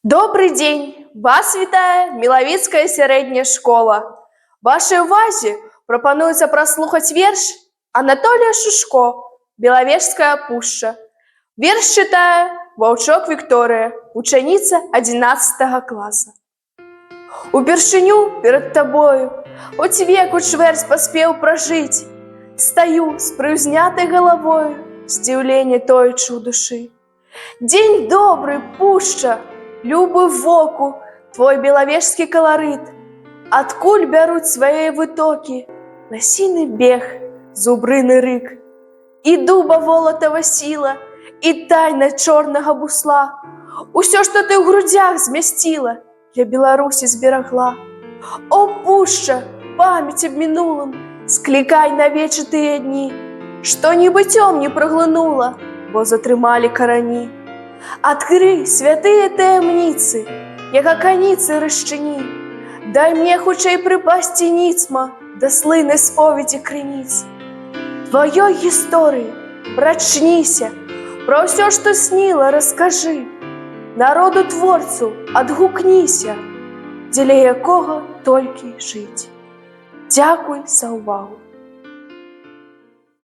Добрий день! Вас вітає Мілавіцька середня школа. Вашій увазі пропонується прослухати вірш Анатолія Шушко «Біловежська пуща». Вірш читає Вовчок Вікторія, учениця 11 класу. Упершыню перед тобою, хоть век, хоть чверть поспел прожить, стою с приузнятой головою, здивление тойчу у души. День добрый, пуща, любы в воку, твой беловежский колорит, откуль бяруть свои вытоки, лосиный бег, зубрыны рык, и дуба волотого сила, и тайна чорного бусла, усё, что ты в грудях змястила, для Беларусі зберагла. О, пуща, память об минулым, скликай на вече тыя дні, што нібыццём не праглынула, бо затрымалі карані. Адкрый святыя таямніцы, як аканіцы расчыні, дай мне хутчэй прыпасці ніцма да слынай споведзі крыніц. Тваёй гісторыі прачніся, пра ўсё, што сніла, раскажы, народу творцу адгукніся, дзеля якога толькі жыць. Дзякуй за ўвагу.